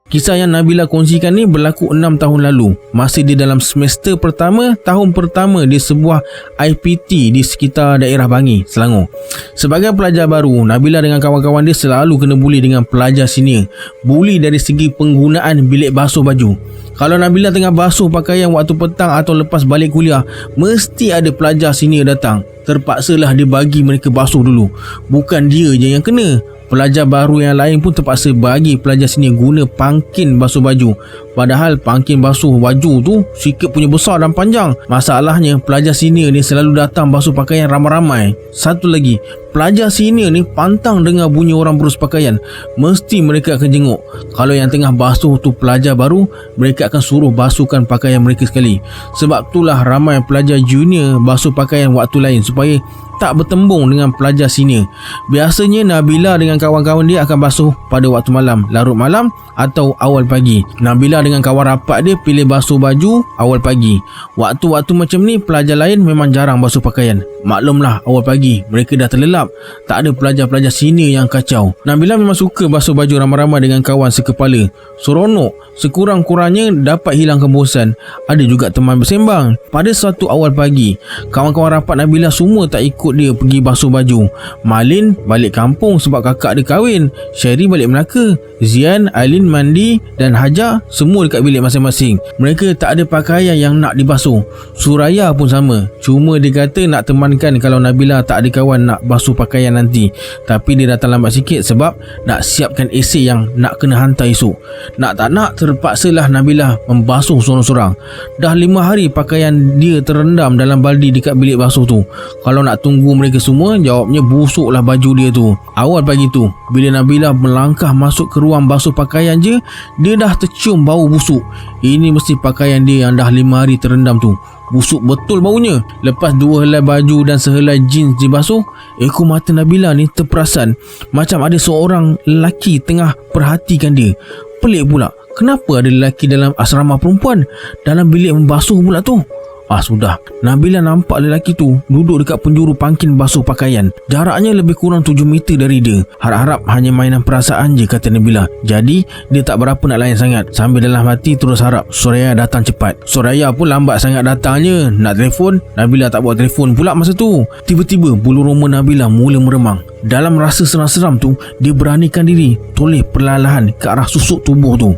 Kisah yang Nabila kongsikan ni berlaku 6 tahun lalu. Masih dia dalam semester pertama, tahun pertama di sebuah IPT di sekitar daerah Bangi, Selangor. Sebagai pelajar baru, Nabila dengan kawan-kawan dia selalu kena buli dengan pelajar senior. Buli dari segi penggunaan bilik basuh baju. Kalau Nabila tengah basuh pakaian waktu petang atau lepas balik kuliah, mesti ada pelajar senior datang. Terpaksalah dia bagi mereka basuh dulu. Bukan dia je yang kena. Pelajar baru yang lain pun terpaksa bagi pelajar sini guna pangkin basuh baju. Padahal pangkin basuh baju tu sikit punya besar dan panjang. Masalahnya pelajar senior ni selalu datang basuh pakaian ramai-ramai. Satu lagi, pelajar senior ni pantang dengar bunyi orang berus pakaian. Mesti mereka akan jenguk. Kalau yang tengah basuh tu pelajar baru, mereka akan suruh basuhkan pakaian mereka sekali. Sebab itulah ramai pelajar junior basuh pakaian waktu lain supaya tak bertembung dengan pelajar senior. Biasanya Nabila dengan kawan-kawan dia akan basuh pada waktu malam, larut malam atau awal pagi. Nabila dengan kawan rapat dia pilih basuh baju awal pagi. Waktu-waktu macam ni pelajar lain memang jarang basuh pakaian. Maklumlah awal pagi mereka dah terlelap, tak ada pelajar-pelajar senior yang kacau. Nabila memang suka basuh baju ramai-ramai dengan kawan sekepala. Seronok, sekurang-kurangnya dapat hilangkan bosan. Ada juga teman bersembang. Pada suatu awal pagi, kawan-kawan rapat Nabila semua tak ikut dia pergi basuh baju. Malin balik kampung sebab kakak dia kahwin. Syairi balik Melaka. Zian, Ailin mandi dan Hajar semua dekat bilik masing-masing. Mereka tak ada pakaian yang nak dibasuh. Suraya pun sama. Cuma dia kata nak temankan kalau Nabila tak ada kawan nak basuh pakaian nanti. Tapi dia datang lambat sikit sebab nak siapkan esei yang nak kena hantar esok. Nak tak nak terpaksalah Nabila membasuh sorang-sorang. Dah 5 hari pakaian dia terendam dalam baldi dekat bilik basuh tu. Kalau nak tunggu mereka semua, jawabnya busuklah baju dia tu. Awal pagi tu, bila Nabila melangkah masuk ke ruang basuh pakaian je, dia dah tercium bau busuk. Ini mesti pakaian dia yang dah 5 hari terendam tu. Busuk betul baunya. Lepas 2 helai baju dan sehelai jeans dibasuh, ekor mata Nabila ni terperasan macam ada seorang lelaki tengah perhatikan dia. Pelik pula, kenapa ada lelaki dalam asrama perempuan dalam bilik membasuh pula tu? Sudah. Nabila nampak lelaki tu duduk dekat penjuru pangkin basuh pakaian. Jaraknya lebih kurang 7 meter dari dia. Harap-harap hanya mainan perasaan je, kata Nabila. Jadi dia tak berapa nak layan sangat. Sambil dalam hati terus harap Suraya datang cepat. Suraya pun lambat sangat datangnya. Nak telefon, Nabila tak bawa telefon pula masa tu. Tiba-tiba bulu roma Nabila mula meremang. Dalam rasa seram-seram tu, dia beranikan diri toleh perlahan-lahan ke arah susuk tubuh tu.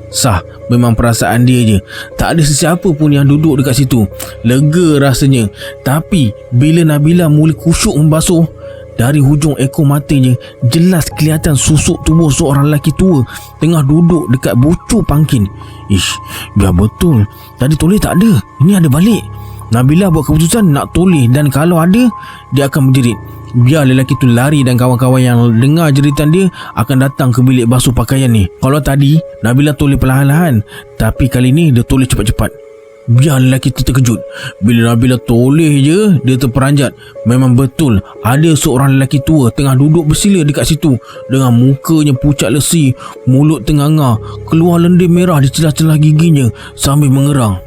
Sah, memang perasaan dia je. Tak ada sesiapa pun yang duduk dekat situ. Lega rasanya. Tapi bila Nabila mula khusyuk membasuh, dari hujung ekor matanya jelas kelihatan susuk tubuh seorang lelaki tua tengah duduk dekat bucu pangkin. Biar betul, tadi toleh tak ada, ini ada balik. Nabila buat keputusan nak toleh, dan kalau ada, dia akan menjerit. Biar lelaki tu lari dan kawan-kawan yang dengar jeritan dia akan datang ke bilik basuh pakaian ni. Kalau tadi Nabila toleh perlahan-lahan, tapi kali ni dia toleh cepat-cepat. Biar lelaki tu terkejut. Bila Nabila toleh je, dia terperanjat. Memang betul ada seorang lelaki tua tengah duduk bersila dekat situ dengan mukanya pucat lesi, mulut tenganga, keluar lendir merah di celah-celah giginya sambil mengerang.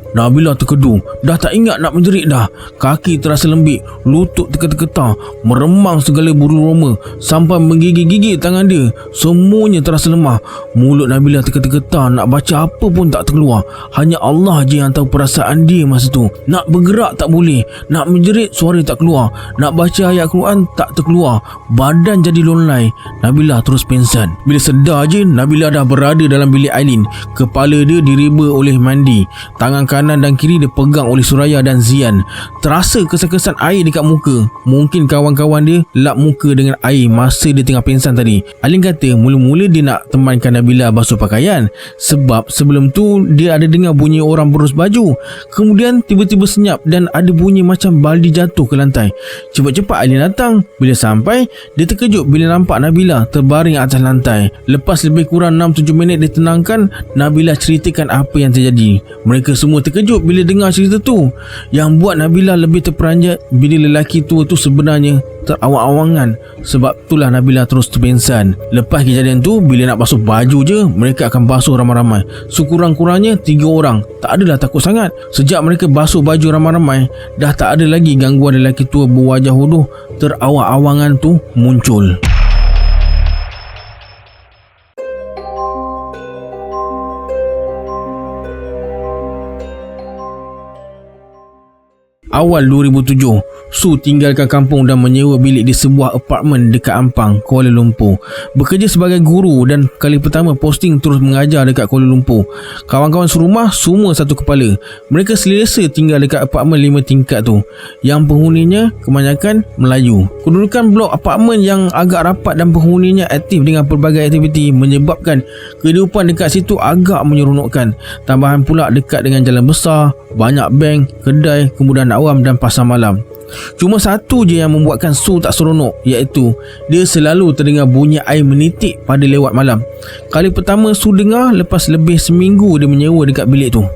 Nabila terkedu, dah tak ingat nak menjerit dah. Kaki terasa lembik, lutut tergetar-getar, meremang segala bulu roma sampai menggigit-gigit tangan dia. Semuanya terasa lemah. Mulut Nabila tergetar-getar, nak baca apa pun tak terkeluar. Hanya Allah je yang tahu perasaan dia masa tu. Nak bergerak tak boleh, nak menjerit suara tak keluar, nak baca ayat Quran tak terkeluar. Badan jadi lonlai. Nabila terus pingsan. Bila sedar je, Nabila dah berada dalam bilik Ailin. Kepala dia diriba oleh mandi. Tangan kanan kanan dan kiri dipegang oleh Suraya dan Zian. Terasa kesan-kesan air dekat muka. Mungkin kawan-kawan dia lap muka dengan air masa dia tengah pingsan tadi. Alin kata mula-mula dia nak temankan Nabila basuh pakaian, sebab sebelum tu dia ada dengar bunyi orang berus baju. Kemudian tiba-tiba senyap dan ada bunyi macam baldi jatuh ke lantai. Cepat-cepat Alin datang. Bila sampai, dia terkejut bila nampak Nabila terbaring atas lantai. Lepas lebih kurang 6-7 minit ditenangkan, Nabila ceritakan apa yang terjadi. Mereka semua terkejut bila dengar cerita tu. Yang buat Nabila lebih terperanjat bila lelaki tua tu sebenarnya terawang-awangan. Sebab itulah Nabila terus terpingsan. Lepas kejadian tu, bila nak basuh baju je, mereka akan basuh ramai-ramai. Sekurang-kurangnya 3 orang. Tak adalah takut sangat. Sejak mereka basuh baju ramai-ramai, dah tak ada lagi gangguan lelaki tua berwajah hodoh terawang-awangan tu muncul. Awal 2007, Su tinggalkan kampung dan menyewa bilik di sebuah apartmen dekat Ampang, Kuala Lumpur. Bekerja sebagai guru dan kali pertama posting terus mengajar dekat Kuala Lumpur. Kawan-kawan serumah semua satu kepala. Mereka selesa tinggal dekat apartmen 5 tingkat tu, yang penghuninya kebanyakan Melayu. Kedudukan blok apartmen yang agak rapat dan penghuninya aktif dengan pelbagai aktiviti menyebabkan kehidupan dekat situ agak menyeronokkan. Tambahan pula dekat dengan jalan besar, banyak bank, kedai, kemudahan awam dan pasar malam. Cuma satu je yang membuatkan Su tak seronok, iaitu dia selalu terdengar bunyi air menitik pada lewat malam. Kali pertama Su dengar lepas lebih seminggu dia menyewa dekat bilik tu.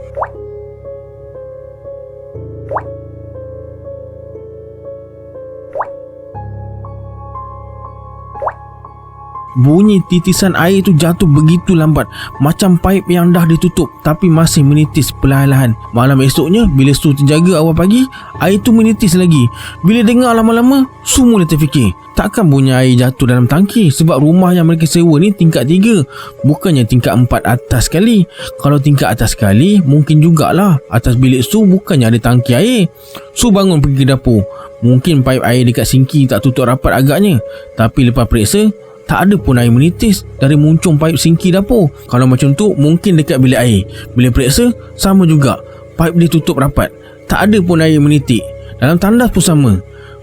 Bunyi titisan air tu jatuh begitu lambat, macam paip yang dah ditutup tapi masih menitis perlahan-lahan. Malam esoknya, bila Su terjaga awal pagi, air tu menitis lagi. Bila dengar lama-lama, Su mula terfikir, takkan bunyi air jatuh dalam tangki, sebab rumah yang mereka sewa ni tingkat 3, bukannya tingkat 4 atas sekali. Kalau tingkat atas sekali, mungkin jugalah atas bilik Su bukannya ada tangki air. Su bangun pergi ke dapur. Mungkin paip air dekat sinki tak tutup rapat agaknya, tapi lepas periksa, tak ada pun air menitis dari muncung paip sinki dapur. Kalau macam tu, mungkin dekat bilik air. Bila periksa, sama juga, paip ditutup rapat, tak ada pun air menitik. Dalam tandas pun sama.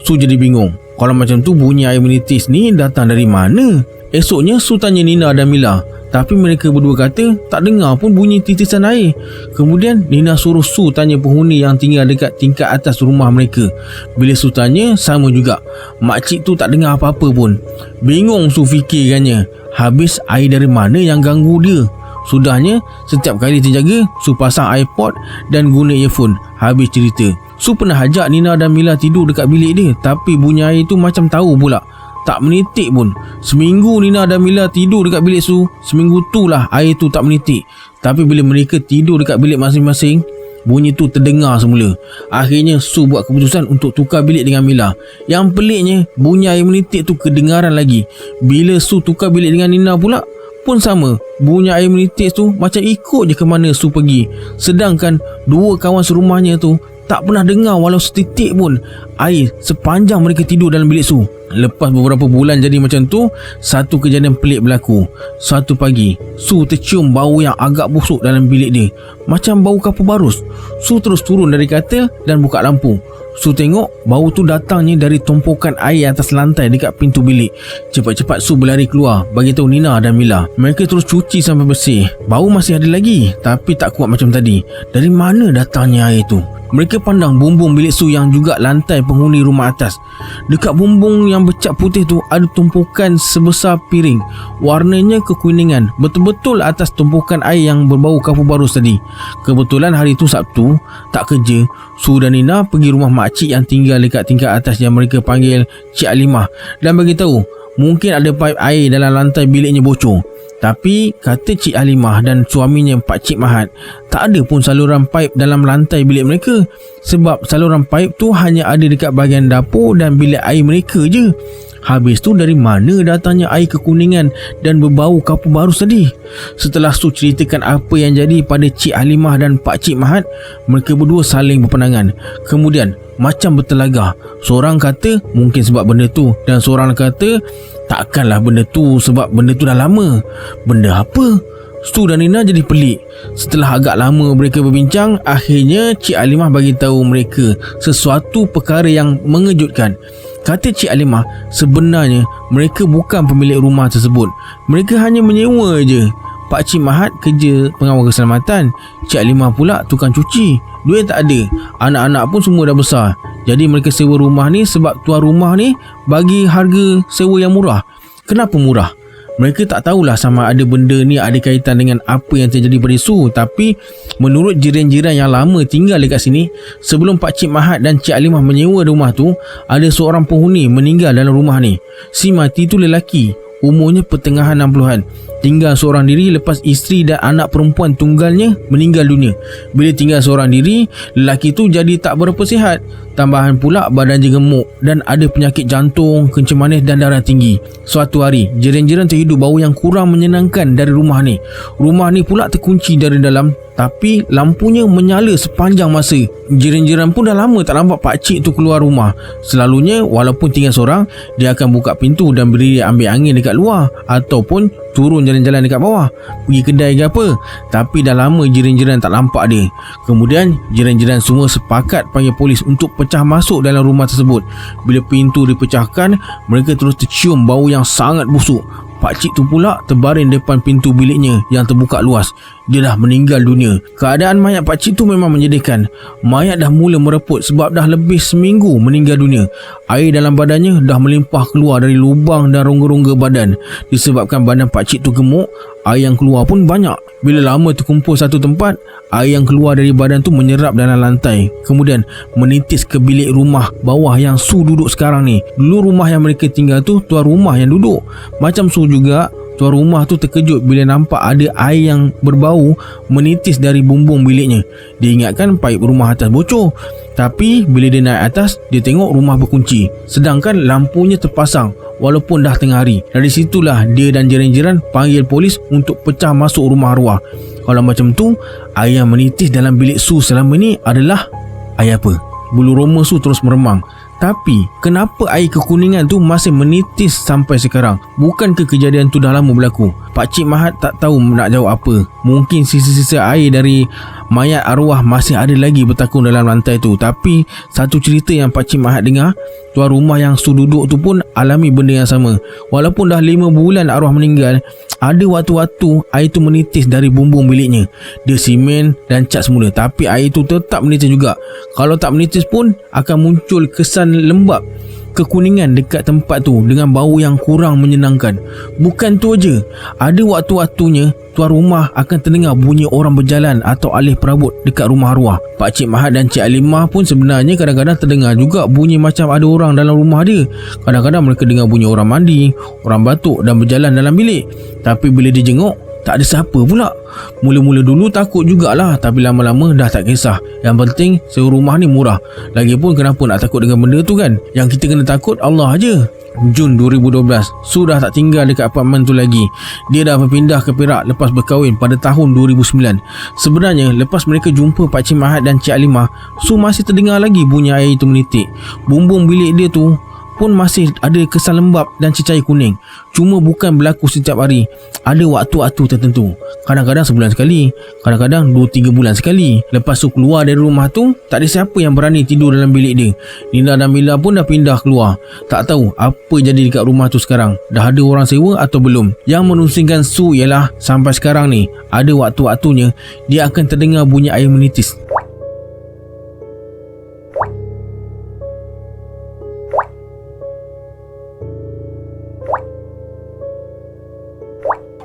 Su jadi bingung, kalau macam tu bunyi air menitis ni datang dari mana? Esoknya Su tanya Nina dan Mila, tapi mereka berdua kata tak dengar pun bunyi titisan air. Kemudian Nina suruh Su tanya penghuni yang tinggal dekat tingkat atas rumah mereka. Bila Su tanya, sama juga, makcik tu tak dengar apa-apa pun. Bingung Su fikirkannya, habis air dari mana yang ganggu dia? Sudahnya, setiap kali terjaga, Su pasang iPod dan guna earphone. Habis cerita, Su pernah ajak Nina dan Mila tidur dekat bilik dia, tapi bunyi air tu macam tahu pula, tak menitik pun. Seminggu Nina dan Mila tidur dekat bilik Su, seminggu tu lah air tu tak menitik. Tapi bila mereka tidur dekat bilik masing-masing, bunyi tu terdengar semula. Akhirnya Su buat keputusan untuk tukar bilik dengan Mila. Yang peliknya, bunyi air menitik tu kedengaran lagi. Bila Su tukar bilik dengan Nina pula pun sama, bunyi air menitik tu macam ikut je ke mana Su pergi. Sedangkan dua kawan serumahnya tu tak pernah dengar walau setitik pun air sepanjang mereka tidur dalam bilik Su. Lepas beberapa bulan jadi macam tu, satu kejadian pelik berlaku. Suatu pagi, Su tercium bau yang agak busuk dalam bilik dia, macam bau kapur barus. Su terus turun dari katil dan buka lampu. Su tengok bau tu datangnya dari tumpukan air atas lantai dekat pintu bilik. Cepat-cepat Su berlari keluar bagi tahu Nina dan Mila. Mereka terus cuci sampai bersih. Bau masih ada lagi, tapi tak kuat macam tadi. Dari mana datangnya air tu? Mereka pandang bumbung bilik Su yang juga lantai penghuni rumah atas. Dekat bumbung yang bercat putih tu ada tumpukan sebesar piring. Warnanya kekuningan, betul-betul atas tumpukan air yang berbau kapur barus tadi. Kebetulan hari tu Sabtu, tak kerja. Su dan Nina pergi rumah makcik yang tinggal dekat tingkat atas yang mereka panggil Cik Alimah dan bagi tahu mungkin ada paip air dalam lantai biliknya bocor. Tapi kata Cik Halimah dan suaminya Pak Cik Mahat, tak ada pun saluran paip dalam lantai bilik mereka. Sebab saluran paip tu hanya ada dekat bahagian dapur dan bilik air mereka je. Habis tu dari mana datangnya air kekuningan dan berbau kapur barus tadi? Setelah Su ceritakan apa yang jadi pada Cik Halimah dan Pak Cik Mahat, mereka berdua saling berpandangan. Kemudian macam bertelagah. Seorang kata mungkin sebab benda tu, dan seorang kata takkanlah benda tu sebab benda tu dah lama. Benda apa? Stu dan Nina jadi pelik. Setelah agak lama mereka berbincang, akhirnya Cik Alimah bagi tahu mereka sesuatu perkara yang mengejutkan. Kata Cik Alimah, sebenarnya mereka bukan pemilik rumah tersebut. Mereka hanya menyewa je. Pak Cik Mahat kerja pengawal keselamatan, Cik Alimah pula tukang cuci. Duit tak ada, anak-anak pun semua dah besar. Jadi mereka sewa rumah ni sebab tuan rumah ni bagi harga sewa yang murah. Kenapa murah? Mereka tak tahulah sama ada benda ni ada kaitan dengan apa yang terjadi pada Su. Tapi menurut jiran-jiran yang lama tinggal dekat sini, sebelum Pak Cik Mahat dan Cik Alimah menyewa rumah tu, ada seorang penghuni meninggal dalam rumah ni. Si mati tu lelaki, umurnya pertengahan 60-an. Tinggal seorang diri lepas isteri dan anak perempuan tunggalnya meninggal dunia. Bila tinggal seorang diri, lelaki tu jadi tak berapa sihat. Tambahan pula badan dia gemuk dan ada penyakit jantung, kencing manis dan darah tinggi. Suatu hari, jiran-jiran terhidu bau yang kurang menyenangkan dari rumah ni. Rumah ni pula terkunci dari dalam, tapi lampunya menyala sepanjang masa. Jiran-jiran pun dah lama tak nampak pakcik tu keluar rumah. Selalunya walaupun tinggal seorang, dia akan buka pintu dan berdiri ambil angin dekat luar, ataupun turun jalan-jalan dekat bawah, pergi kedai ke apa. Tapi dah lama jiran-jiran tak nampak dia. Kemudian jiran-jiran semua sepakat panggil polis untuk pecah masuk dalam rumah tersebut. Bila pintu dipecahkan, mereka terus tercium bau yang sangat busuk. Pakcik tu pula terbaring depan pintu biliknya yang terbuka luas. Dia dah meninggal dunia. Keadaan mayat pakcik tu memang menyedihkan. Mayat dah mula mereput sebab dah lebih seminggu meninggal dunia. Air dalam badannya dah melimpah keluar dari lubang dan rongga-rongga badan. Disebabkan badan pakcik tu gemuk, air yang keluar pun banyak. Bila lama terkumpul satu tempat, air yang keluar dari badan tu menyerap dalam lantai, kemudian menitis ke bilik rumah bawah yang Su duduk sekarang ni. Dulu rumah yang mereka tinggal tu tuan rumah yang duduk. Macam Su juga, tuan rumah tu terkejut bila nampak ada air yang berbau menitis dari bumbung biliknya. Dia ingatkan paip rumah atas bocor. Tapi bila dia naik atas, dia tengok rumah berkunci, sedangkan lampunya terpasang walaupun dah tengah hari. Dari situlah dia dan jiran-jiran panggil polis untuk pecah masuk rumah arwah. Kalau macam tu, air yang menitis dalam bilik Su selama ni adalah air apa? Bulu roma Su terus meremang. Tapi kenapa air kekuningan tu masih menitis sampai sekarang? Bukankah kejadian tu dah lama berlaku? Pak Cik Mahat tak tahu nak jawab apa. Mungkin sisa-sisa air dari mayat arwah masih ada lagi bertakung dalam lantai tu. Tapi satu cerita yang Pak Cik Mahat dengar, tuan rumah yang Su duduk tu pun alami benda yang sama. Walaupun dah 5 bulan arwah meninggal, ada waktu-waktu air tu menitis dari bumbung biliknya. Dia simen dan cat semula, tapi air tu tetap menitis juga. Kalau tak menitis pun akan muncul kesan lembab, kekuningan dekat tempat tu dengan bau yang kurang menyenangkan. Bukan tu aja, ada waktu-waktunya tuan rumah akan terdengar bunyi orang berjalan atau alih perabot dekat rumah arwah. Pak Cik Mahat dan Cik Alimah pun sebenarnya kadang-kadang terdengar juga bunyi macam ada orang dalam rumah dia. Kadang-kadang mereka dengar bunyi orang mandi, orang batuk dan berjalan dalam bilik. Tapi bila dia jenguk, tak ada siapa pula. Mula-mula dulu takut jugalah, tapi lama-lama dah tak kisah. Yang penting sewa rumah ni murah. Lagipun kenapa nak takut dengan benda tu kan? Yang kita kena takut Allah aja. Jun 2012, Su dah tak tinggal dekat apartmen tu lagi. Dia dah berpindah ke Perak lepas berkahwin pada tahun 2009. Sebenarnya lepas mereka jumpa Pak Cik Mahat dan Cik Alimah, Su masih terdengar lagi bunyi air itu menitik. Bumbung bilik dia tu pun masih ada kesan lembab dan cecair kuning. Cuma bukan berlaku setiap hari. Ada waktu-waktu tertentu. Kadang-kadang sebulan sekali, kadang-kadang 2-3 bulan sekali. Lepas tu keluar dari rumah tu, tak ada siapa yang berani tidur dalam bilik dia. Nina dan Mila pun dah pindah keluar. Tak tahu apa jadi dekat rumah tu sekarang. Dah ada orang sewa atau belum. Yang menusingkan Su ialah sampai sekarang ni, ada waktu-waktunya dia akan terdengar bunyi air menitis.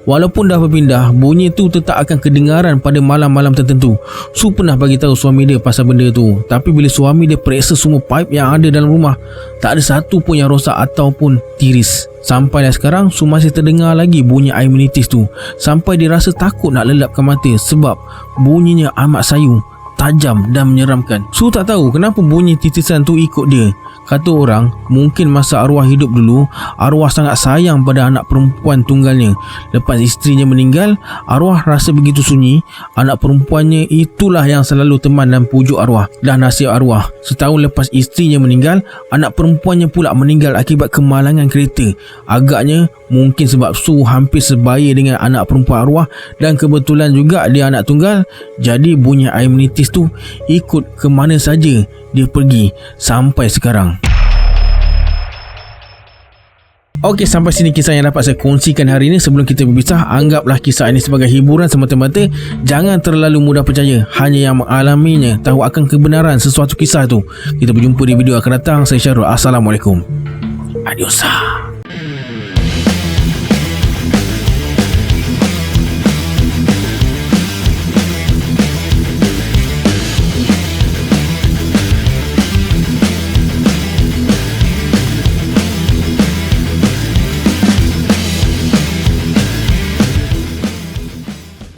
Walaupun dah berpindah, bunyi tu tetap akan kedengaran pada malam-malam tertentu. Su pernah bagi tahu suami dia pasal benda tu, tapi bila suami dia periksa semua paip yang ada dalam rumah, tak ada satu pun yang rosak ataupun tiris. Sampai dah sekarang, Su masih terdengar lagi bunyi air menitis tu. Sampai dia rasa takut nak lelapkan mata sebab bunyinya amat sayu, tajam dan menyeramkan. Su tak tahu kenapa bunyi titisan tu ikut dia. Kata orang, mungkin masa arwah hidup dulu, arwah sangat sayang pada anak perempuan tunggalnya. Lepas isterinya meninggal, arwah rasa begitu sunyi. Anak perempuannya itulah yang selalu teman dan pujuk arwah. Dah nasib arwah, setahun lepas isterinya meninggal, anak perempuannya pula meninggal akibat kemalangan kereta. Agaknya Mungkin sebab Su hampir sebaya dengan anak perempuan arwah, dan kebetulan juga dia anak tunggal. Jadi bunyi air menitis tu ikut ke mana saja dia pergi sampai sekarang. Okey, sampai sini kisah yang dapat saya kongsikan hari ini. Sebelum kita berpisah, anggaplah kisah ini sebagai hiburan semata-mata. Jangan terlalu mudah percaya. Hanya yang mengalaminya tahu akan kebenaran sesuatu kisah itu. Kita berjumpa di video akan datang. Saya Syarul. Assalamualaikum. Adios.